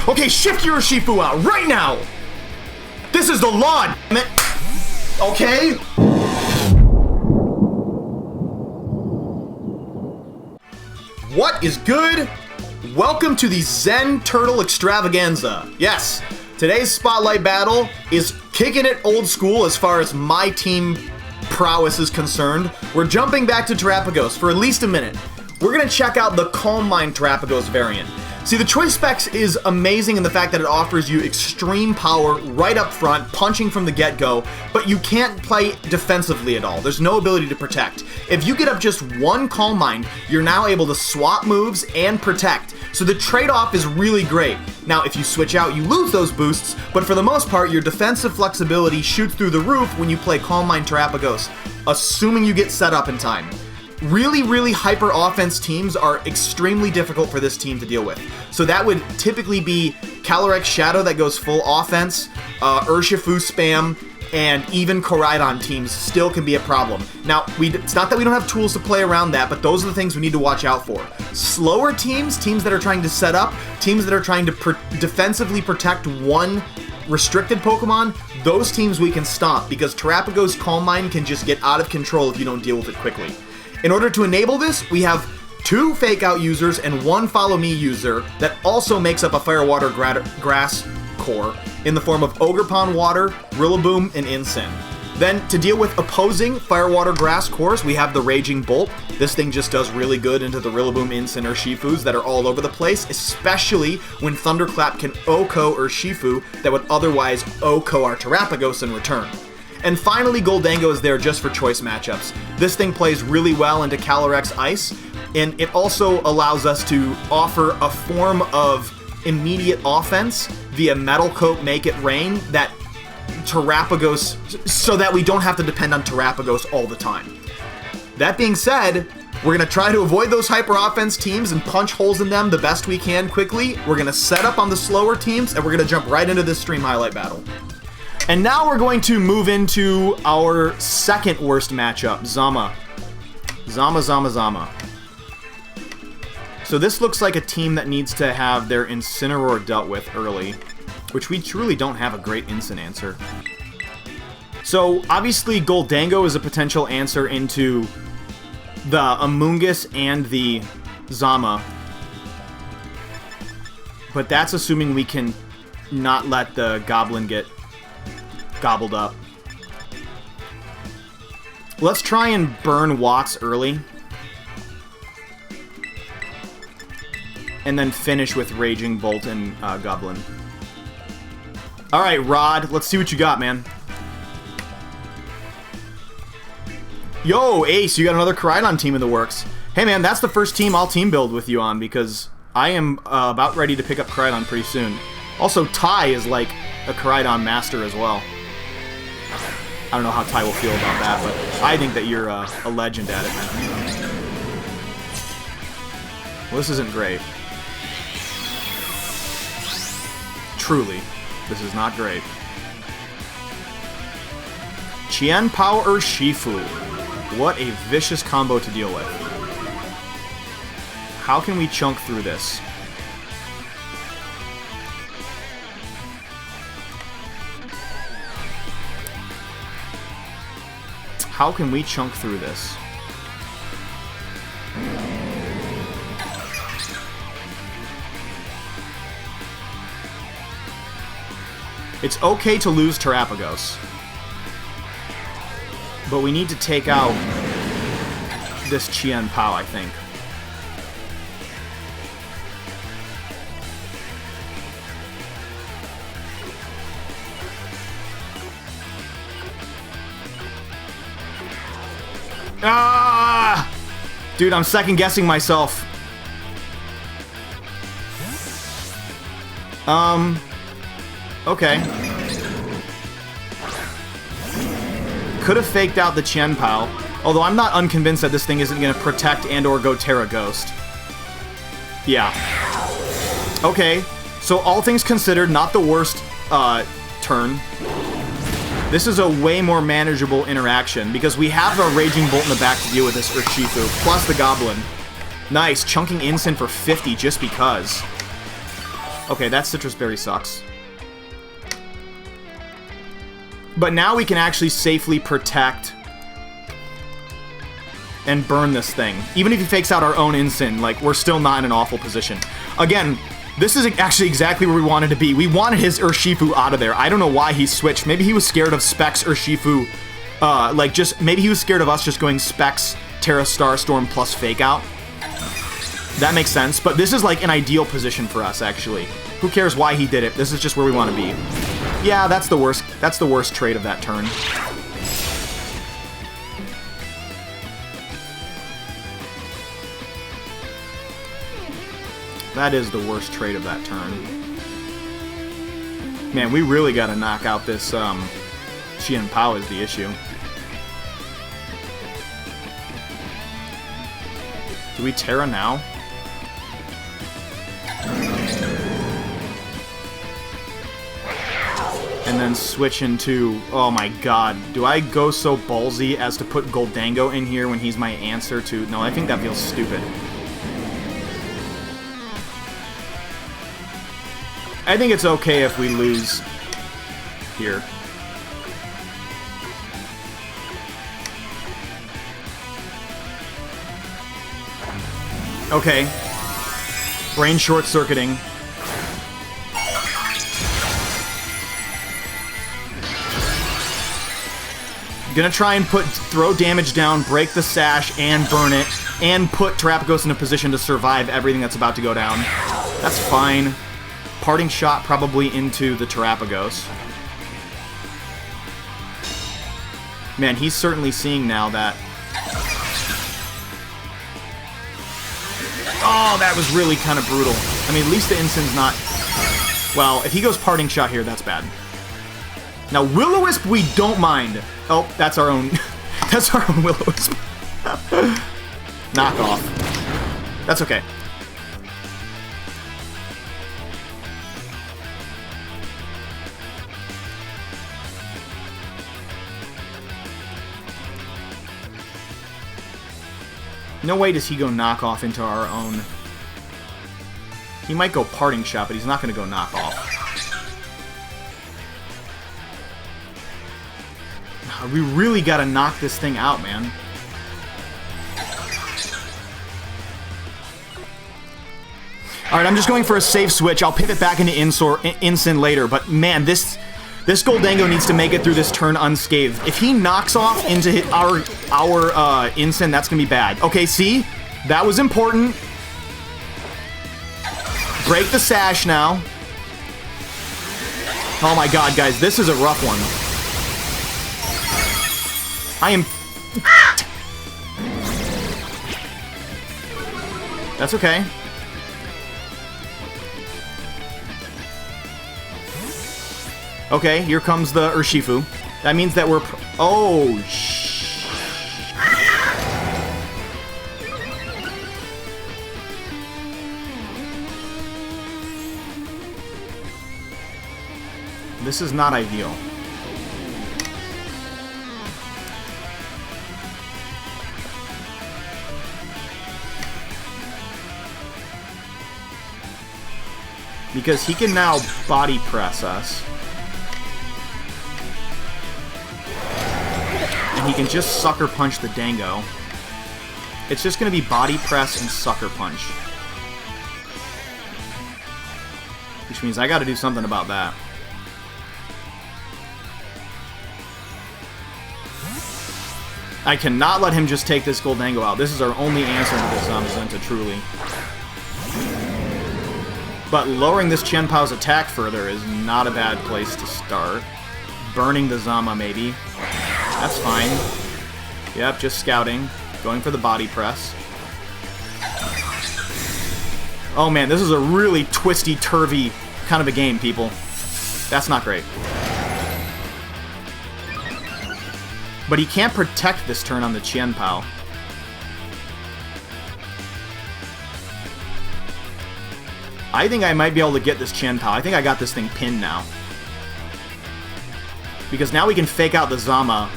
Okay, shift your Urshifu out right now! This is the law, damn it! Okay? What is good? Welcome to the Zen Turtle Extravaganza. Yes, today's spotlight battle is kicking it old school as far as my team prowess is concerned. We're jumping back to Terapagos for at least a minute. We're gonna check out the Calm Mind Terapagos variant. See, the choice specs is amazing in the fact that it offers you extreme power right up front, punching from the get-go, but you can't play defensively at all. There's no ability to protect. If you get up just one Calm Mind, you're now able to swap moves and protect. So the trade-off is really great. Now, if you switch out, you lose those boosts, but for the most part, your defensive flexibility shoots through the roof when you play Calm Mind Terapagos, assuming you get set up in time. Really hyper offense teams are extremely difficult for this team to deal with. So that would typically be Calyrex Shadow that goes full offense, Urshifu spam, and even Koraidon teams still can be a problem. Now, it's not that we don't have tools to play around that, but those are the things we need to watch out for. Slower teams that are trying to set up, teams that are trying to defensively protect one restricted Pokemon, those teams we can stop because Terapagos Calm Mind can just get out of control if you don't deal with it quickly. In order to enable this, we have 2 Fake Out users and 1 Follow Me user that also makes up a Fire Water Grass core in the form of Ogerpon Water, Rillaboom, and Incin. Then, to deal with opposing Fire Water Grass cores, we have the Raging Bolt. This thing just does really good into the Rillaboom, Incin, or Shifus that are all over the place, especially when Thunderclap can OHKO or Shifu that would otherwise OHKO our Terapagos in return. And finally, Goldango is there just for choice matchups. This thing plays really well into Calyrex Ice, and it also allows us to offer a form of immediate offense via Metal Coat Make It Rain that Terapagos, so that we don't have to depend on Terapagos all the time. That being said, we're going to try to avoid those hyper offense teams and punch holes in them the best we can quickly. We're going to set up on the slower teams, and we're going to jump right into this stream highlight battle. And now we're going to move into our second worst matchup, Zama. Zama. So this looks like a team that needs to have their Incineroar dealt with early, which we truly don't have a great Incin answer. So obviously Goldango is a potential answer into the Amoonguss and the Zama. But that's assuming we can not let the Goblin get gobbled up. Let's try and burn Watts early. And then finish with Raging Bolt and Goblin. Alright, Rod, let's see what you got, man. Yo, Ace, you got another Koraidon team in the works. Hey, man, that's the first team I'll team build with you on because I am about ready to pick up Koraidon pretty soon. Also, Ty is like a Koraidon master as well. I don't know how Ty will feel about that, but I think that you're a legend at it, man. Well, this isn't great. Truly, this is not great. Qianpao or Shifu. What a vicious combo to deal with. How can we chunk through this? How can we chunk through this? It's okay to lose Terapagos, but we need to take out this Qianpao, I think. Ah! Dude, I'm second guessing myself. Okay. Could have faked out the Qianpao, although I'm not unconvinced that this thing isn't going to protect and or go Terra Ghost. Yeah. Okay, so all things considered, not the worst turn. This is a way more manageable interaction, because we have a Raging Bolt in the back to deal with this Urshifu, plus the Goblin. Nice, chunking Incin for 50 just because. Okay, that citrus berry sucks. But now we can actually safely protect and burn this thing. Even if he fakes out our own Incin, like, we're still not in an awful position. Again, this is actually exactly where we wanted to be. We wanted his Urshifu out of there. I don't know why he switched. Maybe he was scared of Specs Urshifu. Maybe he was scared of us just going Specs, Terra Starstorm plus Fake Out. That makes sense, but this is like an ideal position for us, actually. Who cares why he did it? This is just where we want to be. Yeah, that's the worst. That's the worst trade of that turn. That is the worst trade of that turn. Man, we really got to knock out this Qian Pao is the issue. Do we Terra now? And then switch into... Oh my god. Do I go so ballsy as to put Goldango in here when he's my answer to... No, I think that feels stupid. I think it's okay if we lose here. Okay. Brain short-circuiting. Gonna try and throw damage down, break the sash, and burn it, and put Terapagos in a position to survive everything that's about to go down. That's fine. Parting shot probably into the Terapagos. Man, he's certainly seeing now that... Oh, that was really kind of brutal. I mean, at least the Incin's not... Well, if he goes parting shot here, that's bad. Now, Will-O-Wisp, we don't mind. Oh, that's our own... That's our own Will-O-Wisp. Knock off. That's okay. No way does he go knock off into our own... He might go parting shot, but he's not going to go knock off. We really got to knock this thing out, man. Alright, I'm just going for a safe switch. I'll pivot back into Incin later, but man, this Goldango needs to make it through this turn unscathed. If he knocks off into our Incin, that's going to be bad. Okay, see? That was important. Break the sash now. Oh my god, guys, this is a rough one. I am... That's okay. Okay, here comes the Urshifu. That means that we're... Oh, This is not ideal. Because he can now body press us. And he can just sucker punch the Dango. It's just going to be body press and sucker punch. Which means I got to do something about that. I cannot let him just take this Goldango out. This is our only answer to this Zamazenta, truly. But lowering this Qian-Pao's attack further is not a bad place to start. Burning the Zama, maybe. That's fine. Yep, just scouting. Going for the body press. Oh man, this is a really twisty, turvy kind of a game, people. That's not great. But he can't protect this turn on the Qian-Pao. I think I might be able to get this Qian-Pao. I think I got this thing pinned now. Because now we can fake out the Zama.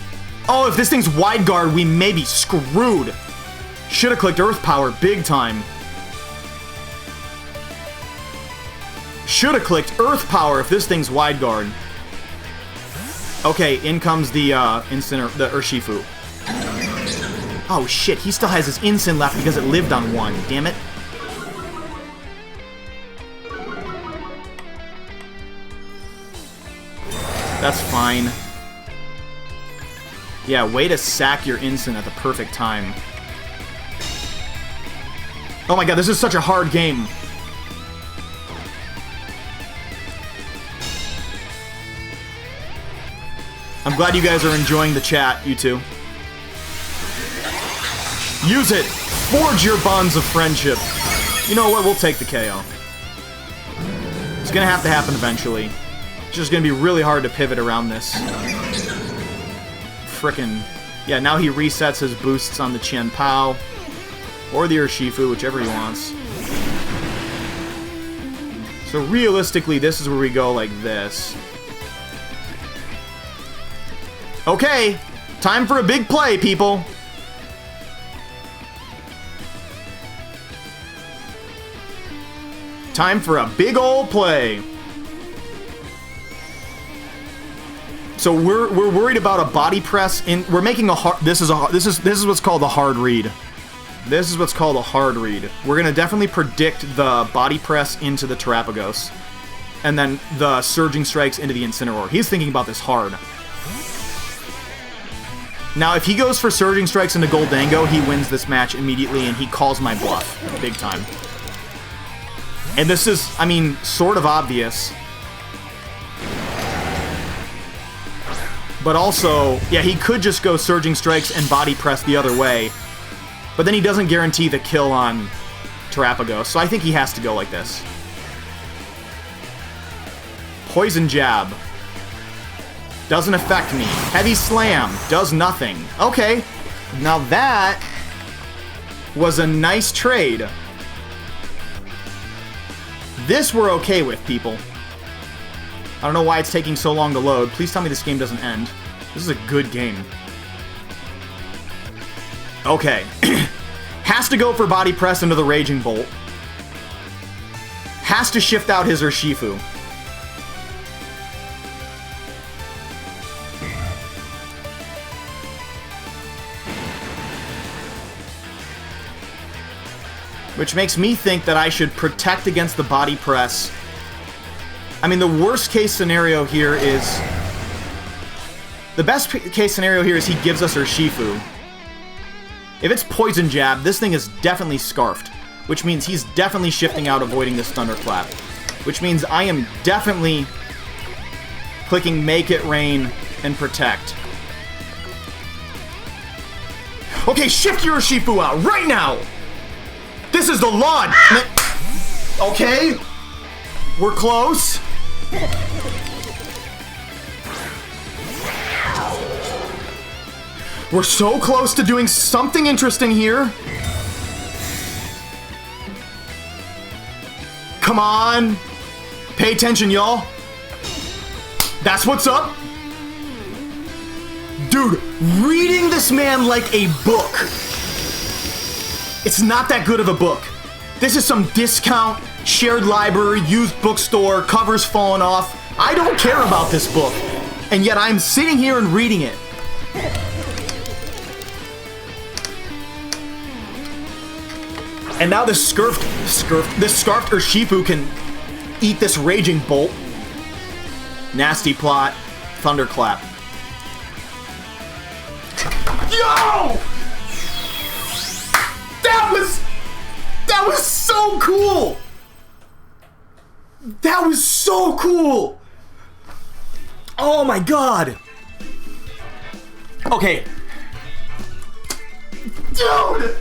Oh, if this thing's wide guard, we may be screwed. Should have clicked Earth Power big time. Should have clicked Earth Power if this thing's wide guard. Okay, in comes the Urshifu. Oh shit, he still has his Incin left because it lived on one. Damn it. That's fine. Yeah, way to sack your Incin at the perfect time. Oh my god, this is such a hard game. I'm glad you guys are enjoying the chat, you two. Use it! Forge your bonds of friendship. You know what? We'll take the KO. It's gonna have to happen eventually. It's just gonna be really hard to pivot around this. Frickin'. Yeah, now he resets his boosts on the Qian Pao. Or the Urshifu, whichever he wants. So realistically, this is where we go like this. Okay, time for a big play, people. Time for a big old play. So we're worried about a body press we're making a hard this is what's called a hard read. This is what's called a hard read. We're gonna definitely predict the body press into the Terapagos. And then the surging strikes into the Incineroar. He's thinking about this hard. Now, if he goes for surging strikes into Goldango, he wins this match immediately, and he calls my bluff. Big time. And this is, I mean, sort of obvious. But also, yeah, he could just go surging strikes and body press the other way. But then he doesn't guarantee the kill on Terapagos, so I think he has to go like this. Poison Jab. Doesn't affect me. Heavy Slam. Does nothing. Okay. Now that was a nice trade. This we're okay with, people. I don't know why it's taking so long to load. Please tell me this game doesn't end. This is a good game. Okay. Has to go for body press into the Raging Bolt. Has to shift out his Urshifu. Which makes me think that I should protect against the body press. I mean, the worst case scenario here is... The best case scenario here is he gives us Urshifu. If it's Poison Jab, this thing is definitely Scarfed. Which means he's definitely shifting out, avoiding this Thunderclap. Which means I am definitely clicking Make It Rain and Protect. Okay, shift your Urshifu out right now! This is the launch! Okay. We're close. We're so close to doing something interesting here. Come on. Pay attention, y'all. That's what's up. Dude, reading this man like a book. It's not that good of a book. This is some discount, shared library, used bookstore, covers falling off. I don't care about this book. And yet I'm sitting here and reading it. And now this scarfed Urshifu can eat this Raging Bolt. Nasty plot. Thunderclap. Yo! That was so cool! That was so cool! Oh my god! Okay. Dude!